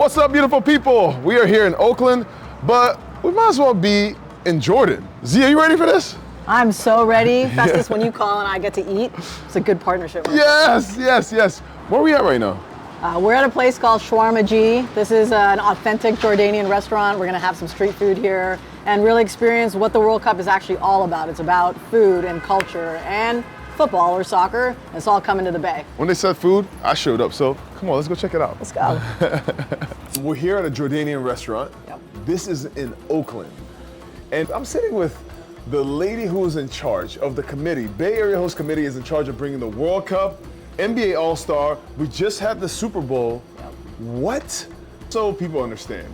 What's up, beautiful people? We are here in Oakland, but we might as well be in Jordan. Z, are you ready for this? I'm so ready. Festus, when you call and I get to eat, it's a good partnership. Yes. Where are we at right now? We're at a place called Shawarmaji. This is an authentic Jordanian restaurant. We're gonna have some street food here and really experience what the World Cup is actually all about. It's about food and culture and football or soccer. It's all coming to the Bay. When they said food, I showed up, so come on, let's go check it out. Let's go. We're here at a Jordanian restaurant. Yep. This is in Oakland. And I'm sitting with the lady who is in charge of the committee. Bay Area Host Committee is in charge of bringing the World Cup, NBA All-Star. We just had the Super Bowl. Yep. What? So people understand,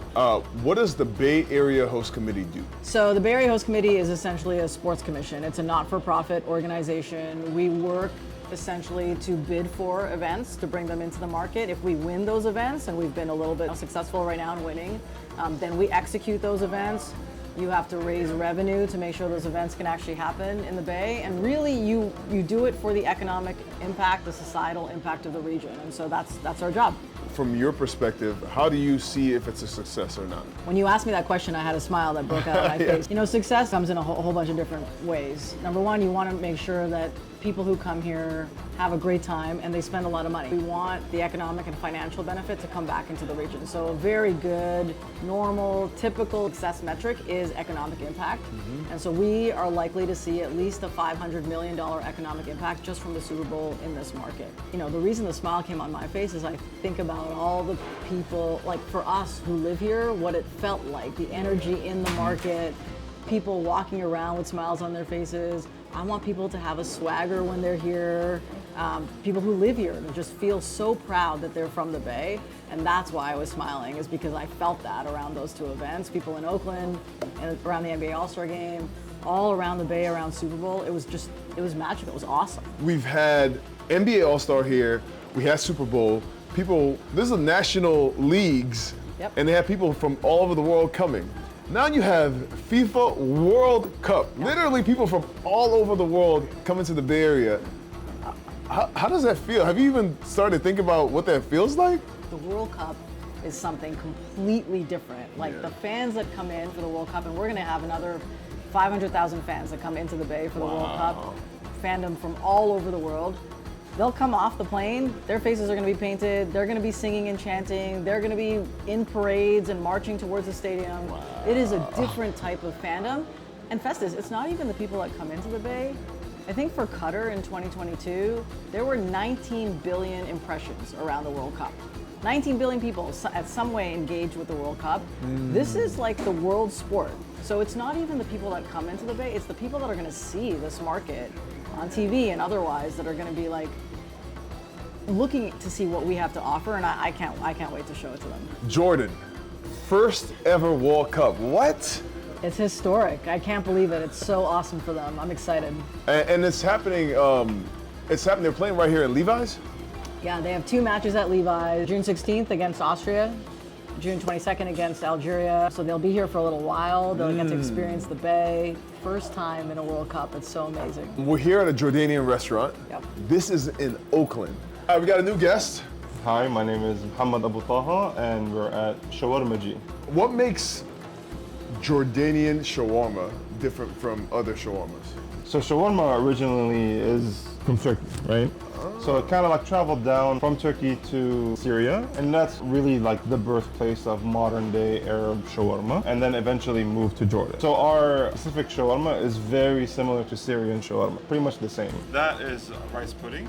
what does the Bay Area Host Committee do? So the Bay Area Host Committee is essentially a sports commission. It's a not-for-profit organization. We work essentially to bid for events, to bring them into the market. If we win those events, and we've been a little bit successful right now in winning, then we execute those events. You have to raise revenue to make sure those events can actually happen in the Bay. And really, you do it for the economic impact, the societal impact of the region. And so that's our job. From your perspective, how do you see if it's a success or not? When you asked me that question, I had a smile that broke out on my face. You know, success comes in a whole bunch of different ways. Number one, you want to make sure that people who come here have a great time and they spend a lot of money. We want the economic and financial benefit to come back into the region. So a very good, normal, typical success metric is economic impact. And so we are likely to see at least a $500 million economic impact just from the Super Bowl in this market. You know, the reason the smile came on my face is I think about all the people, like for us who live here, what it felt like, the energy in the market, people walking around with smiles on their faces. I want people to have a swagger when they're here. People who live here to just feel so proud that they're from the Bay. And that's why I was smiling, is because I felt that around those two events. People in Oakland and around the NBA All-Star Game, all around the Bay, around Super Bowl. It was magical, it was awesome. We've had NBA All-Star here, we had Super Bowl. People, this is national leagues, Yep. and they have people from all over the world coming. Now you have FIFA World Cup. Literally people from all over the world coming to the Bay Area. How does that feel? Have you even started to think about what that feels like? The World Cup is something completely different. Like the fans that come in for the World Cup, and we're gonna have another 500,000 fans that come into the Bay for the World Cup, fandom from all over the world. They'll come off the plane, their faces are gonna be painted, they're gonna be singing and chanting, they're gonna be in parades and marching towards the stadium. It is a different type of fandom. And Festus, it's not even the people that come into the Bay. I think for Qatar in 2022, there were 19 billion impressions around the World Cup. 19 billion people at some way engaged with the World Cup. This is like the world sport. So it's not even the people that come into the Bay, it's the people that are gonna see this market on TV and otherwise that are gonna be like looking to see what we have to offer, and I can't wait to show it to them. Jordan, first ever World Cup. What? It's historic. I can't believe it. It's so awesome for them. I'm excited. And it's happening, they're playing right here at Levi's? Yeah, they have two matches at Levi's. June 16th against Austria, June 22nd against Algeria. So they'll be here for a little while. They'll get to experience the Bay. First time in a World Cup. It's so amazing. We're here at a Jordanian restaurant. Yep. This is in Oakland. All right, we got a new guest. Hi, my name is Muhammad Abu Taha, and we're at Shawarmaji. What makes Jordanian shawarma different from other shawarmas? So shawarma originally is from Turkey, right? So it kind of like traveled down from Turkey to Syria, and that's really like the birthplace of modern day Arab shawarma, and then eventually moved to Jordan. So our specific shawarma is very similar to Syrian shawarma, pretty much the same. That is rice pudding.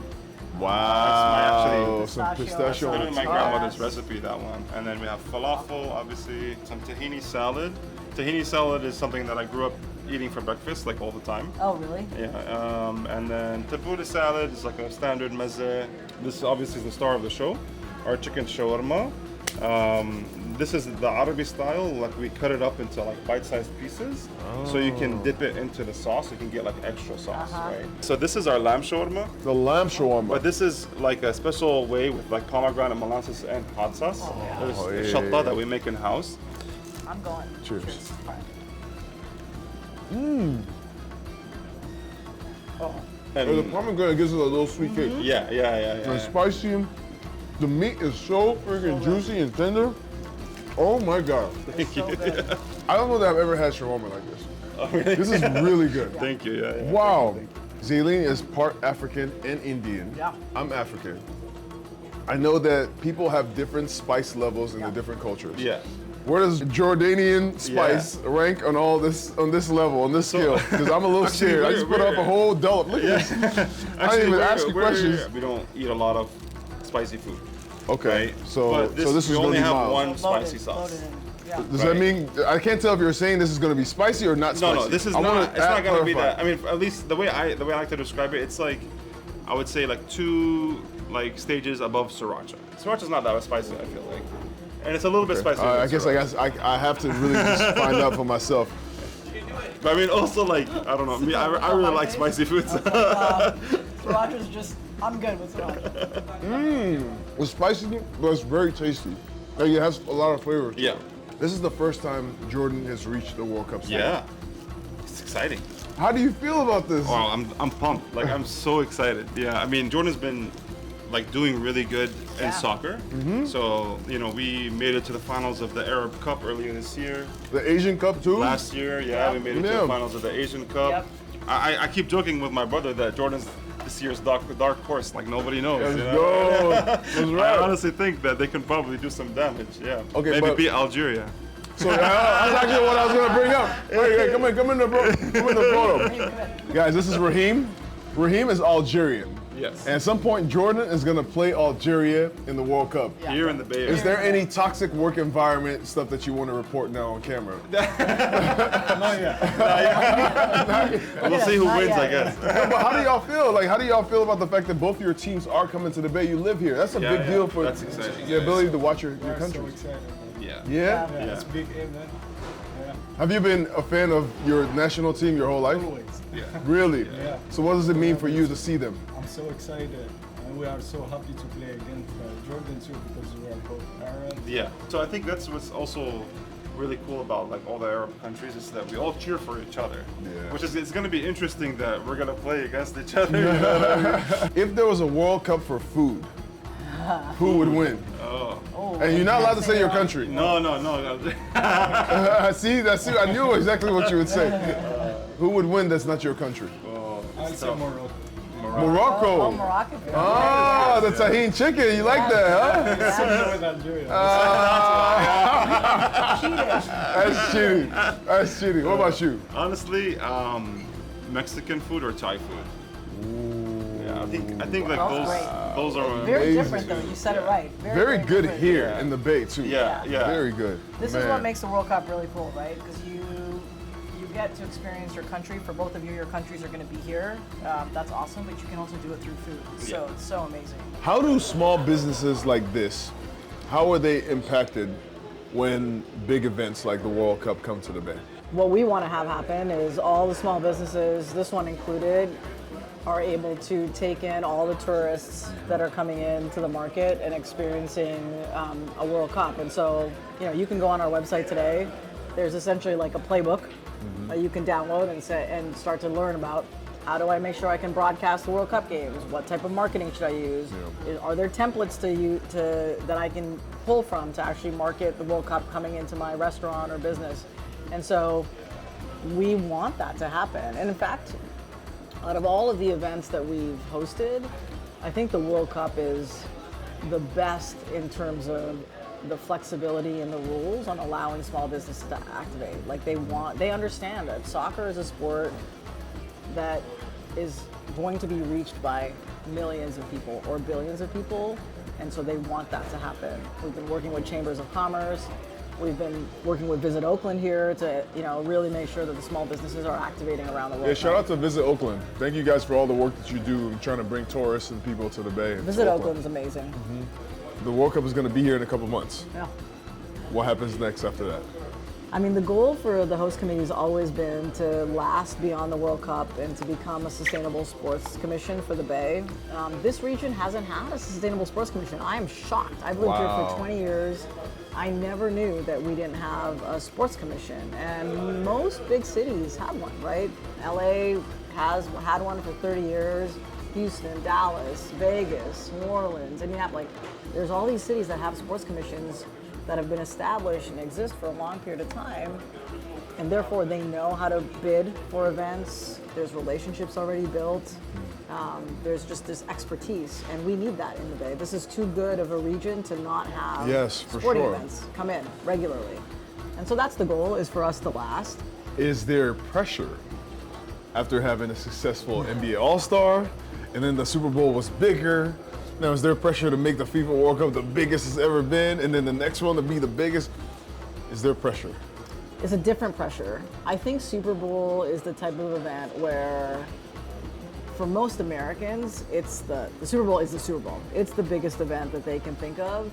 Wow, That's some pistachio. Literally my grandmother's recipe, that one. And then we have falafel, obviously, some tahini salad. Tahini salad is something that I grew up eating for breakfast, like all the time. Oh, really? Yeah, and then tabbouleh salad is like a standard mezze. This obviously is the star of the show, our chicken shawarma. This is the Arabi style, like we cut it up into like bite-sized pieces, so you can dip it into the sauce, you can get like extra sauce, right? So this is our lamb shawarma. The lamb shawarma. But this is like a special way with like pomegranate molasses and hot sauce. There's shatta that we make in-house. I'm going. Cheers. Oh. And the pomegranate gives it a little sweet kick. Yeah. It's spicy. The meat is so freaking juicy and tender. Oh my God. It's so good. I don't know that I've ever had shawarma like this. Oh, really? This is really good. Thank you. Yeah. Wow. Ezeli is part African and Indian. Yeah. I'm African. I know that people have different spice levels in the different cultures. Yeah. Where does Jordanian spice rank on this level, on this scale? Because I'm a little scared. I just put up a whole dollop. Look at this. I didn't even ask you questions. We don't eat a lot of spicy food. Okay, Right? so But this is we going only to be have mild. one Loaded, spicy sauce. loaded in. Yeah. Does that mean, I can't tell if you're saying this is going to be spicy or not spicy. No, this is I wanna not. It's not gonna be clarify. that. I mean, at least the way I like to describe it, it's like, I would say like 2 stages above sriracha. Sriracha's not that spicy, I feel like, and it's a little bit spicier. I than guess sriracha. I have to really just find out for myself. But I mean, also like I don't know. Me, I really like spicy foods. Sriracha's just, I'm good with sriracha. It's spicy, but it's very tasty. Like, it has a lot of flavor. to it. Yeah. This is the first time Jordan has reached the World Cup stage. Yeah, it's exciting. How do you feel about this? Oh, I'm pumped. Like I'm so excited. Yeah, I mean Jordan's been like doing really good in soccer. So we made it to the finals of the Arab Cup earlier this year. The Asian Cup too? Last year, we made it to Yeah. the finals of the Asian Cup. Yep. I keep joking with my brother that Jordan's this year's dark horse. Like nobody knows. Let's you know? go. That's I right. honestly think that they can probably do some damage. Yeah. Okay, Maybe but- beat Algeria. So that's actually what I was gonna bring up. Hey, come in the photo. Guys, this is Raheem. Raheem is Algerian. Yes. And at some point, Jordan is gonna play Algeria in the World Cup. Here in the Bay Is Area. there any toxic work environment stuff that you want to report now on camera? We'll see who Not wins, yet. I guess. But how do y'all feel? Like, how do y'all feel about the fact that both of your teams are coming to the Bay? You live here. That's a big deal for That's exciting. the ability to watch your We're country. so excited. Yeah. Yeah? Yeah, it's big event. Yeah, Have you been a fan of your national team your whole life? always. Really? Yeah. So what does it mean for you to see them? I'm so excited, and we are so happy to play against Jordan too because we are both Arab. Yeah. So I think that's what's also really cool about like all the Arab countries is that we all cheer for each other. Yeah. Which is it's going to be interesting that we're going to play against each other. You know what I mean? If there was a World Cup for food, who would win? Oh. And you're not allowed to say your country. No. See, I knew exactly what you would say. Who would win that's not your country? I'll say Morocco. Morocco. Oh, Moroccan food. Ah, the tahine chicken. You like that, huh? Similar with Algeria. That's cheating. That's cheating. What about you? Honestly, Mexican food or Thai food. Yeah, I think like That's those great. those are Very Amazing. different though. You said it right. Very good different. here Yeah. in the Bay too. yeah. Very good. This is Man. what makes the World Cup really cool, right? Because you get to experience your country. For both of you, your countries are going to be here. That's awesome, but you can also do it through food. So it's so amazing. How do small businesses like this, how are they impacted when big events like the World Cup come to the Bay? What we want to have happen is all the small businesses, this one included, are able to take in all the tourists that are coming into the market and experiencing a World Cup. And so, you can go on our website today. There's essentially like a playbook that you can download and start to learn about. How do I make sure I can broadcast the World Cup games? What type of marketing should I use? Are there templates that I can pull from to actually market the World Cup coming into my restaurant or business? And so we want that to happen. And in fact, out of all of the events that we've hosted, I think the World Cup is the best in terms of the flexibility and the rules on allowing small businesses to activate. Like they understand that soccer is a sport that is going to be reached by millions of people or billions of people, and so they want that to happen. We've been working with chambers of commerce. We've been working with Visit Oakland here to, really make sure that the small businesses are activating around the world. Yeah, shout out to Visit Oakland. Thank you guys for all the work that you do in trying to bring tourists and people to the Bay. Visit Oakland is amazing. The World Cup is going to be here in a couple months. Yeah. What happens next after that? I mean, the goal for the host committee has always been to last beyond the World Cup and to become a sustainable sports commission for the Bay. This region hasn't had a sustainable sports commission. I am shocked. I've lived here for 20 years. I never knew that we didn't have a sports commission, and most big cities have one, right? LA has had one for 30 years. Houston, Dallas, Vegas, New Orleans, Indianapolis. There's all these cities that have sports commissions that have been established and exist for a long period of time, and therefore they know how to bid for events. There's relationships already built. There's just this expertise, and we need that in the Bay. This is too good of a region to not have Yes, for sporting sure. events come in regularly. And so that's the goal, is for us to last. Is there pressure after having a successful NBA All-Star, and then the Super Bowl was bigger? Now, is there pressure to make the FIFA World Cup the biggest it's ever been, and then the next one to be the biggest? Is there pressure? It's a different pressure. I think Super Bowl is the type of event where, for most Americans, it's the Super Bowl is the Super Bowl. It's the biggest event that they can think of,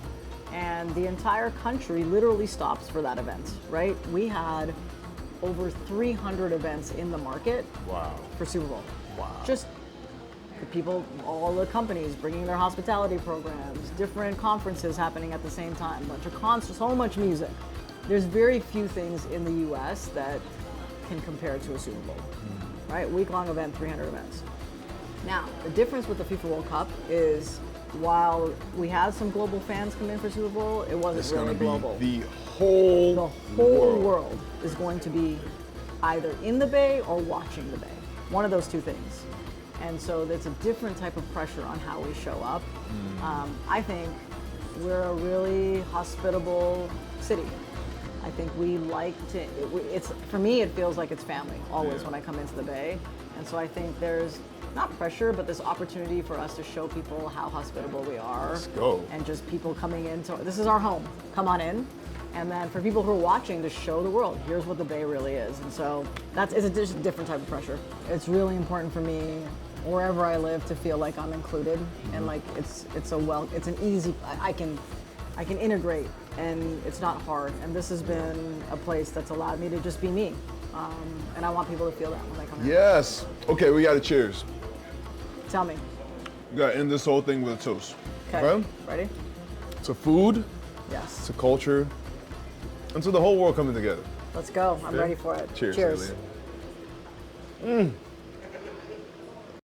and the entire country literally stops for that event, right? We had over 300 events in the market for Super Bowl. Wow. Just the people, all the companies bringing their hospitality programs, different conferences happening at the same time, bunch of concerts, so much music. There's very few things in the US that can compare to a Super Bowl, right? Week-long event, 300 events. Now, the difference with the FIFA World Cup is, while we had some global fans come in for Super Bowl, it wasn't It's really going to global. be the whole World is going to be either in the Bay or watching the Bay. One of those two things. And so there's a different type of pressure on how we show up. I think we're a really hospitable city. I think we like to, for me, it feels like it's family always when I come into the Bay. And so I think there's not pressure, but this opportunity for us to show people how hospitable we are. Let's go. And just people coming into, this is our home, come on in. And then for people who are watching, to show the world, here's what the Bay really is. And so it's a different type of pressure. It's really important for me, wherever I live, to feel like I'm included, and like it's an easy, I can integrate, and it's not hard. And this has been a place that's allowed me to just be me. And I want people to feel that when they come in. Yes. Okay, we got to cheers. Tell me. We got to end this whole thing with a toast. Okay. Ready? To food, Yes. to culture, and to the whole world coming together. Let's go. I'm Okay? ready for it. Cheers. Cheers. Ezeli.